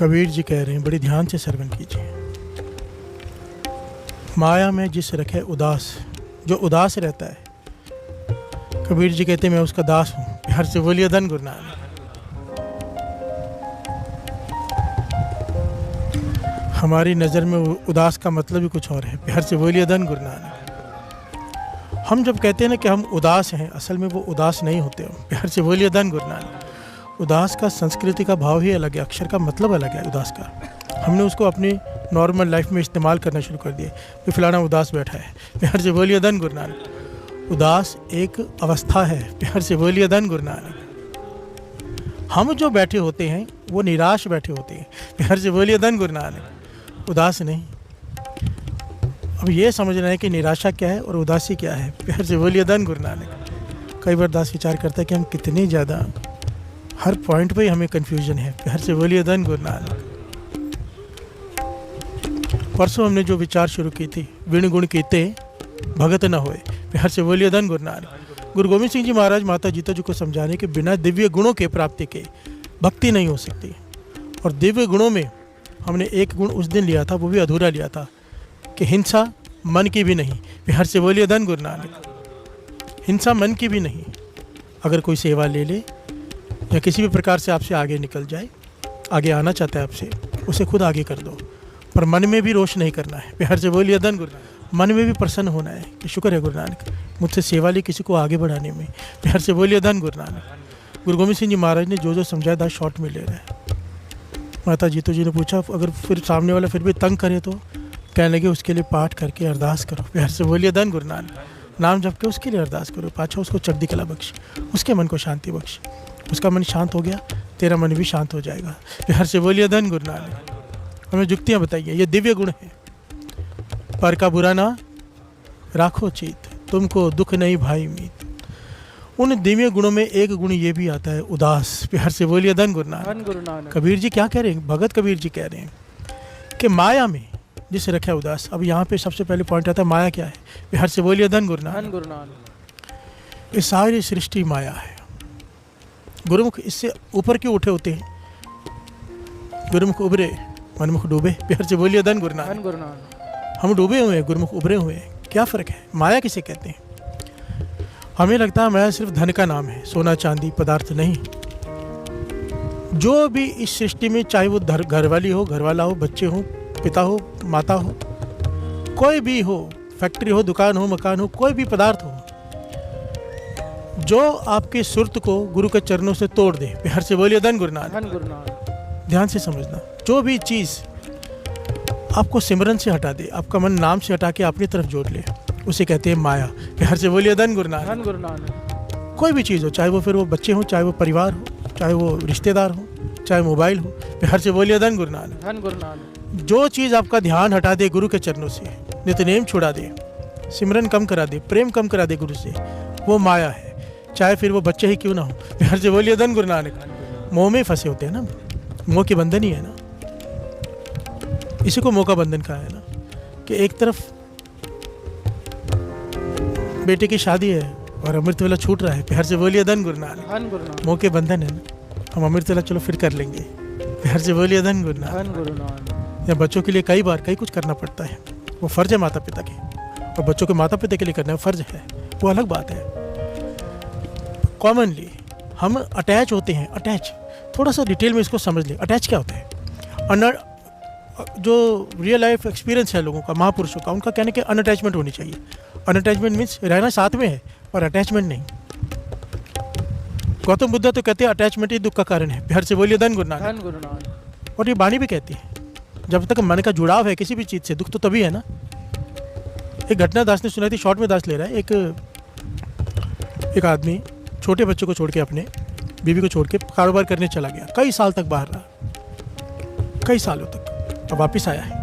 कबीर जी कह रहे हैं, बड़ी ध्यान से श्रवण कीजिए। माया में जिस रखे उदास, जो उदास रहता है, कबीर जी कहते हैं मैं उसका दास हूँ। प्यार से बोलिए धन गुरु नानक। हमारी नज़र में उदास का मतलब ही कुछ और है। प्यार से बोलिए धन गुरु नानक। हम जब कहते हैं ना कि हम उदास हैं, असल में वो उदास नहीं होते हम। प्यार से बोलिए धन गुरु नानक। उदास का संस्कृति का भाव ही अलग है, अक्षर का मतलब अलग है उदास का। हमने उसको अपनी नॉर्मल लाइफ में इस्तेमाल करना शुरू कर दिया कि फलाना उदास बैठा है। प्यार से बोलिए धन गुरु नानक। उदास एक अवस्था है। प्यार से बोलिए धन गुरु नानक। हम जो बैठे होते हैं वो निराश बैठे होते हैं। प्यार से बोलिए धन गुरु नानक। उदास नहीं। अब ये समझना है कि निराशा क्या है और उदासी क्या है। प्यार से बोलिए धन गुरु नानक। कई बार दास विचार करता है कि हम कितने ज़्यादा हर पॉइंट पे ही हमें कन्फ्यूजन है। प्यार से बोलिए धन गुरु नानक। परसों हमने जो विचार शुरू की थी, विण गुण कीते भगत न होए। प्यार से बोलिए धन गुरु नानक। गुरु गोविंद सिंह जी महाराज माता जीता जी को समझाने के बिना दिव्य गुणों के प्राप्ति के भक्ति नहीं हो सकती। और दिव्य गुणों में हमने एक गुण उस दिन लिया था, वो भी अधूरा लिया था, कि हिंसा मन की भी नहीं। प्यार से बोलिए धन गुरु नानक। हिंसा मन की भी नहीं। अगर कोई सेवा ले ले या किसी भी प्रकार से आपसे आगे निकल जाए, आगे आना चाहता है आपसे, उसे खुद आगे कर दो, पर मन में भी रोष नहीं करना है। प्यार से बोलिए धन गुरु नानक। मन में भी प्रसन्न होना है कि शुक्र है गुरु नानक, मुझसे सेवा ली किसी को आगे बढ़ाने में। प्यार से बोलिए धन गुरु नानक। गुरु गोविंद सिंह जी महाराज ने जो जो समझाया था शॉर्ट में ले रहे हैं। माता जीतो जी ने पूछा अगर फिर सामने वाला फिर भी तंग करे तो कहने लगे उसके लिए पाठ करके अरदास करो। प्यार से बोलिए धन गुरु नानक। नाम जप के उसके लिए अरदास करो, पाछा उसको चढ़दी कला बख्श, उसके मन को शांति बख्श। उसका मन शांत हो गया, तेरा मन भी शांत हो जाएगा। प्यार से बोलिए धन गुरु नानक। हमें जुक्तियाँ बताइए, ये दिव्य गुण है। पर का बुरा ना राखो चीत, तुमको दुख नहीं भाई मीत। उन दिव्य गुणों में एक गुण ये भी आता है, उदास। प्यार से बोलिए धन गुरु नानक। कबीर जी क्या कह रहे हैं, भगत कबीर जी कह रहे हैं कि माया में जिस रखे उदास। अब यहाँ पे सबसे पहले पॉइंट आता है माया क्या है। प्यार से बोलिए धन गुरु नानक। ये सारी सृष्टि माया है। गुरुमुख इससे ऊपर क्यों उठे होते हैं। गुरुमुख उभरे मनमुख डूबे। प्यार से बोलिए धन गुरु नानक। हम डूबे हुए हैं, गुरुमुख उभरे हुए हैं। क्या फ़र्क है। माया किसे कहते हैं। हमें लगता है माया सिर्फ धन का नाम है, सोना चांदी पदार्थ नहीं। जो भी इस सृष्टि में, चाहे वो घरवाली हो, घरवाला हो, बच्चे हो, पिता हो, माता हो, कोई भी हो, फैक्ट्री हो, दुकान हो, मकान हो, कोई भी पदार्थ हो, जो आपके सुरत को गुरु के चरणों से तोड़ दे। प्यार से बोलिए धन गुरु नानक। ध्यान से समझना, जो भी चीज़ आपको सिमरन से हटा दे, आपका मन नाम से हटा के अपनी तरफ जोड़ ले, उसे कहते हैं माया। प्यार से बोलिए धन गुरु नानक। कोई भी चीज़ हो, चाहे वो फिर वो बच्चे हो, चाहे वो परिवार हो, चाहे वो रिश्तेदार हो, चाहे मोबाइल हो। प्यार से बोलिए धन गुरु नानक। जो चीज़ आपका ध्यान हटा दे गुरु के चरणों से, नित्यनेम छुड़ा दे, सिमरन कम करा दे, प्रेम कम करा दे गुरु से, वो माया है। चाहे फिर वो बच्चे ही क्यों ना हो। प्यार से बोलिए धन गुरु नानक। मोह में फंसे होते हैं ना, मोह के बंधन ही है ना, इसी को मोह का बंधन कहा है ना, कि एक तरफ बेटे की शादी है और अमृत वेला छूट रहा है। प्यार से बोलिए धन गुरु नानक। मोह के बंधन है ना, हम अमृत वेला चलो फिर कर लेंगे। प्यार से बोलिए धन गुरु नानक। या बच्चों के लिए कई बार कई कुछ करना पड़ता है, वो फ़र्ज है माता पिता के, और बच्चों के माता पिता के लिए करना फ़र्ज है, वो अलग बात है। कॉमनली हम अटैच होते हैं। अटैच थोड़ा सा डिटेल में इसको समझ लें। अटैच क्या होता है। जो रियल लाइफ एक्सपीरियंस है लोगों का, महापुरुषों का, उनका कहने के अनअटैचमेंट होनी चाहिए। अनअटैचमेंट मीन्स रहना साथ में है पर अटैचमेंट नहीं। गौतम बुद्ध तो कहते हैं अटैचमेंट ही दुख का कारण है। प्यार से बोलिए धन गुरु नानक। और ये वाणी भी कहती है, जब तक मन का जुड़ाव है किसी भी चीज़ से, दुख तो तभी है ना। एक घटना दास ने सुनाई थी, शॉर्ट में दास ले रहा है। एक आदमी छोटे बच्चों को छोड़ के, अपने बीवी को छोड़ के कारोबार करने चला गया। कई साल तक बाहर रहा, कई सालों तक। अब वापस आया है।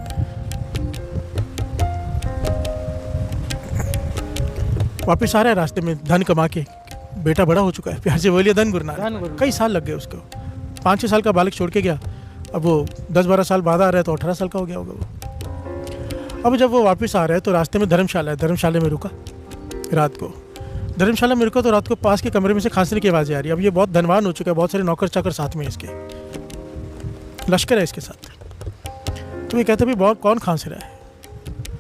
वापस आ रहा है, रास्ते में धन कमा के, बेटा बड़ा हो चुका है। प्यार से बोलिए धन गुरु नानक। कई साल लग गए उसको। 5-6 साल का बालक छोड़ के गया, अब वो 10-12 साल बाद आ रहा है तो 18 साल का हो गया होगा वो। अब जब वो वापस आ रहा है तो रास्ते में धर्मशाला है, धर्मशाला में रुका रात को। धर्मशाला में रुका तो रात को पास के कमरे में से खांसने की आवाज़ें आ रही है। अब ये बहुत धनवान हो चुका है, बहुत सारे नौकर चाकर साथ में इसके। लश्कर है इसके साथ। तो ये कहते भाई बहुत कौन खांस रहा है।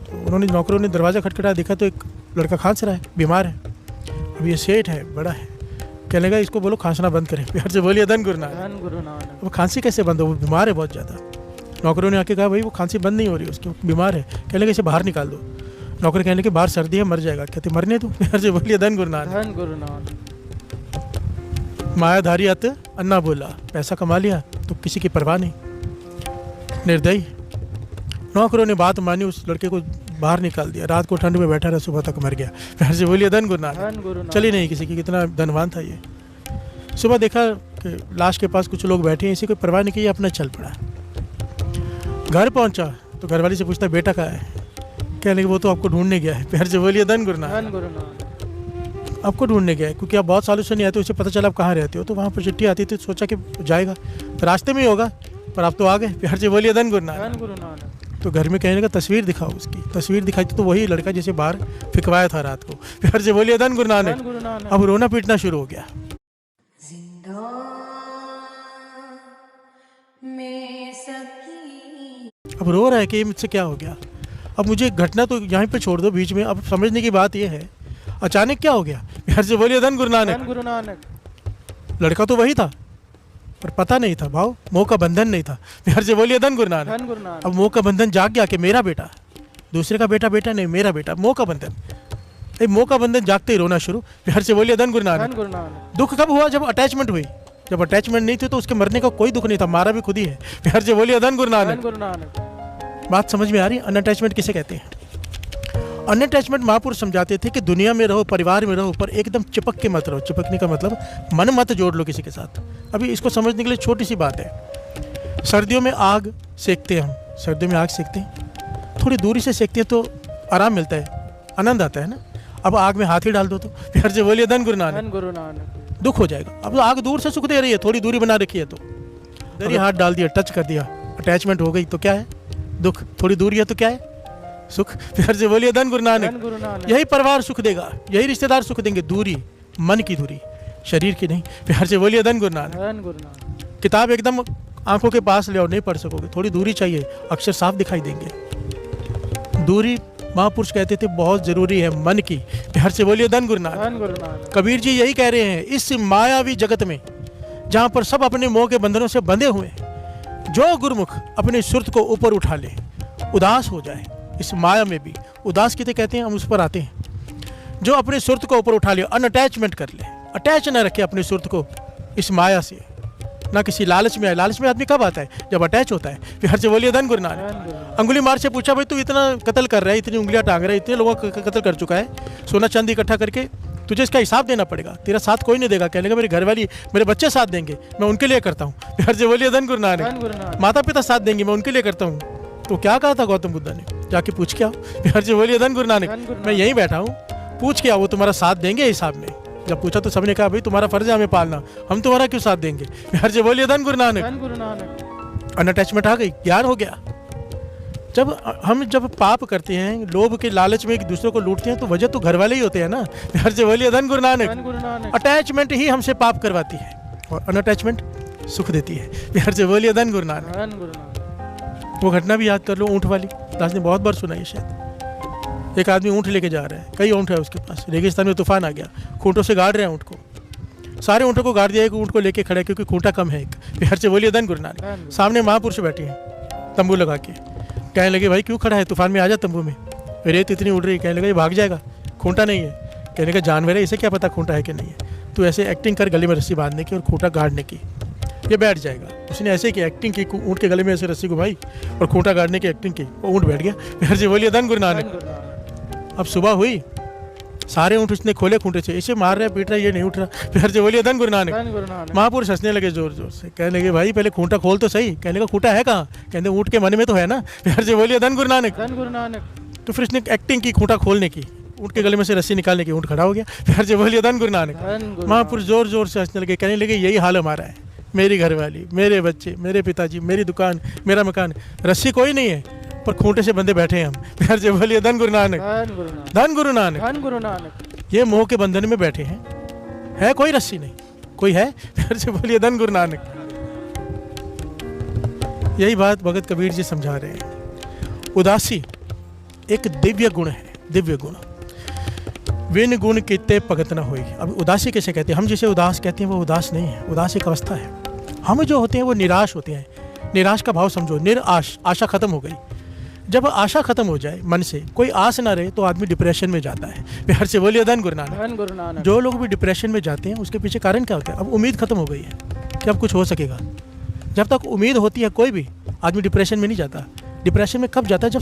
तो उन्होंने नौकरों ने दरवाज़ा खटखटाया, देखा तो एक लड़का खांस रहा है, बीमार है। अब ये सेठ है, बड़ा है, कहने लगा इसको बोलो खांसना बंद करे। प्यार से बोलिए धन गुरु नानक। वो खांसी कैसे बंद हो, वो बीमार है बहुत ज़्यादा। नौकरों ने आके कहा भाई वो खांसी बंद नहीं हो रही उसकी, बीमार है। कहने लगे इसे बाहर निकाल दो। नौकर कहने लगे बाहर सर्दी है, मर जाएगा। कहते मरने दो। प्यार से बोलिए धन गुरु नानक। मायाधारी अत अन्ना बोला, पैसा कमा लिया तो किसी की परवाह नहीं, निर्दयी। नौकरों ने बात मानी, उस लड़के को बाहर निकाल दिया। रात को ठंड में बैठा रहा, सुबह तक मर गया। प्यार से बोलिए धन गुरु नानक। चली नहीं किसी की, कितना धनवान था ये। सुबह देखा कि लाश के पास कुछ लोग बैठे हैं, इसी कोई परवाह नहीं की, अपना चल पड़ा। घर पहुंचा तो घरवाली से पूछता बेटा कहाँ है। कहने लगे वो तो आपको ढूंढने गया है। प्यार से बोलिए धन गुरु नानक। आपको ढूंढने गया है क्योंकि आप बहुत सालों से नहीं आते, उसे पता चला आप कहाँ रहते हो, तो वहाँ पर चिट्ठी आती थी, सोचा कि जाएगा रास्ते में ही होगा, पर आप तो आ गए। प्यार से बोलिए धन गुरु नानक। तो घर में कहने का तस्वीर दिखाओ, उसकी तस्वीर दिखाई तो वही लड़का जिसे बाहर फिकवाया था रात को। प्यार से बोलिए धन गुरु नानक। अब रोना पीटना शुरू हो गया। अब रो रहा है कि मुझसे क्या हो गया। अब मुझे घटना तो यहाँ पे छोड़ दो बीच में, अब समझने की बात यह है अचानक क्या हो गया। प्यार से बोलिए धन गुरु नानक। लड़का तो वही था पर पता नहीं था, भाव मोह का बंधन नहीं था। प्यार से बोलिए धन गुरु नानक। अब मोह का बंधन जाग गया कि मेरा बेटा, दूसरे का बेटा बेटा नहीं, मेरा बेटा। मोह का बंधन, मोह का बंधन जागते ही रोना शुरू। प्यार से बोलिए धन गुरु नानक। दुख कब हुआ, जब अटैचमेंट हुई। जब अटैचमेंट नहीं थी तो उसके मरने का कोई दुख नहीं था, मारा भी खुद ही है। प्यार से बोलिए धन गुरु नानक। बात समझ में आ रही? अनअटैचमेंट किसे कहते हैं? अनअटैचमेंट महापुरुष समझाते थे कि दुनिया में रहो, परिवार में रहो, पर एकदम चिपक के मत रहो। चिपकने का मतलब मन मत जोड़ लो किसी के साथ। अभी इसको समझने के लिए छोटी सी बात है। सर्दियों में आग सेकते हैं हम, सर्दियों में आग सेकते हैं, थोड़ी दूरी से सेकते हैं तो आराम मिलता है, आनंद आता है ना। अब आग में हाथ ही डाल दो तो प्यार से बोलिए धन गुरु नानक। दुख हो जाएगा। अब आग दूर से सुख दे रही है, थोड़ी दूरी बना रखी है तो हाथ डाल दिया, टच कर दिया, अटैचमेंट हो गई तो क्या है? दुख। थोड़ी दूरी है तो क्या है? सुख। प्यार से बोलिए धन गुरु नानक। यही परिवार सुख देगा, यही रिश्तेदार सुख देंगे। दूरी मन की दूरी, शरीर की नहीं। प्यार से बोलिए धन गुरु नानक। किताब एकदम आंखों के पास ले आओ, नहीं पढ़ सकोगे, थोड़ी दूरी चाहिए, अक्षर साफ दिखाई देंगे। दूरी महापुरुष कहते थे बहुत जरूरी है मन की। प्यार से बोलिए धन गुरु नानक। कबीर जी यही कह रहे हैं, इस मायावी जगत में जहाँ पर सब अपने मोह के बंधनों से बंधे हुए, जो गुरुमुख अपनी सुरत को ऊपर उठा ले, उदास हो जाए। इस माया में भी उदास किसे कहते हैं, हम उस पर आते हैं। जो अपनी सुरत को ऊपर उठा ले, अनअटैचमेंट कर ले, अटैच न रखे अपनी सुरत को इस माया से, ना किसी लालच में आए। लालच में आदमी कब आता है? जब अटैच होता है। प्यार से बोलिए धन गुरु नानक। अंगुली मार से पूछा भाई तू इतना कत्ल कर रहा है, इतनी उंगलियां टांग रहा है, इतने लोगों का कत्ल कर चुका है, सोना चांदी इकट्ठा करके, तुझे इसका हिसाब देना पड़ेगा, तेरा साथ कोई नहीं देगा। कहने लगा मेरी घरवाली, मेरे बच्चे साथ देंगे, मैं उनके लिए करता हूँ। प्यार से बोलिए धन गुरु नानक। माता पिता साथ देंगे, मैं उनके लिए करता हूँ। तो क्या कहा था गौतम बुद्ध ने? जाके पूछ के आओ। प्यार से बोलिए धन गुरु नानक। मैं यहीं बैठा हूँ, पूछ के आओ, वो तुम्हारा साथ देंगे हिसाब में। जब पूछा तो सबने कहा भाई तुम्हारा फर्ज है हमें पालना, हम तुम्हारा क्यों साथ देंगे। प्यार से बोलिए धन गुरु नानक। अनअटैचमेंट आ गई, ज्ञान हो गया। जब पाप करते हैं, लोभ के लालच में एक दूसरे को लूटते हैं, तो वजह तो घर वाले ही होते हैं ना। प्यार से बोलिए धन गुरु नानक। अटैचमेंट ही हमसे पाप करवाती है और अनअटैचमेंट सुख देती है। प्यार से बोलिए धन गुरु नानक। वो घटना भी याद कर लो, ऊँट वाली, दास ने बहुत बार सुना है शायद। एक आदमी ऊँट लेके जा रहा है, कई ऊँट है उसके पास, रेगिस्तान में तूफान आ गया, खूंटों से गाड़ रहे हैं ऊँट को। सारे ऊँटों को गाड़ दिया, एक ऊँट को लेके खड़ा है क्योंकि खूंटा कम है एक। प्यार से बोलिए धन गुरु नानक। सामने महापुरुष बैठे हैं तंबू लगा के, कहने लगे भाई क्यों खड़ा है, तूफान में आ जा तंबू में, रेत इतनी उड़ रही। कहने लगा ये भाग जाएगा, खूंटा नहीं है। कहने का जानवर है, इसे क्या पता खूंटा है कि नहीं है, तू ऐसे एक्टिंग कर गले में रस्सी बांधने की और खूंटा गाड़ने की, ये बैठ जाएगा। उसने ऐसे की एक्टिंग की, ऊँट के गले में ऐसे रस्सी घुमाई और खूंटा गाड़ने की एक्टिंग की, वो ऊँट बैठ गया। प्यार से बोलिए धन गुरु नानक। अब सुबह हुई, सारे ऊँट उसने खोले खूंटे से, इसे मार रहा है, पीट रहा है, ये नहीं उठ रहा। प्यार से बोलिए धन गुरु नानक। महापुरुष हंसने लगे जोर जोर से, कहने लगे भाई पहले खूंटा खोल तो सही। कहने का खूंटा है कहाँ? कहते ऊँट के मन में तो है ना। प्यार से बोलिए धन गुरु नानक। तो फिर उसने एक्टिंग की खूंटा खोलने की, ऊँट के गले में से रस्सी निकालने की, ऊँट खड़ा हो गया। प्यार से बोलिए धन गुरु नानक। महापुरुष जोर जोर से हंसने लगे, कहने लगे यही हाल हमारा है, मेरी घरवाली, मेरे बच्चे, मेरे पिताजी, मेरी दुकान, मेरा मकान, रस्सी कोई नहीं है पर खूंटे से बंधे बैठे हैं हम। प्यार से बोलिए धन गुरु नानक। धन गुरु नानक। ये मोह के बंधन में बैठे हैं, है कोई रस्सी नहीं, कोई है। प्यार से बोलिए धन गुरु नानक। यही बात भगत कबीर जी समझा रहे हैं। उदासी एक दिव्य गुण है, दिव्य गुण। विन गुण किते भगत न होई। अब उदासी कैसे कहते हैं? हम जिसे उदास कहते हैं वो उदास नहीं है, उदास एक अवस्था है। हम जो होते हैं वो निराश होते हैं। निराश का भाव समझो, निराश, आशा खत्म हो गई। जब आशा खत्म हो जाए मन से, कोई आस ना रहे, तो आदमी डिप्रेशन में जाता है। प्यार से बोलिए धन गुरु नानक। जो लोग भी डिप्रेशन में जाते हैं उसके पीछे कारण क्या होता है? अब उम्मीद खत्म हो गई है कि अब कुछ हो सकेगा। जब तक उम्मीद होती है कोई भी आदमी डिप्रेशन में नहीं जाता। डिप्रेशन में कब जाता है? जब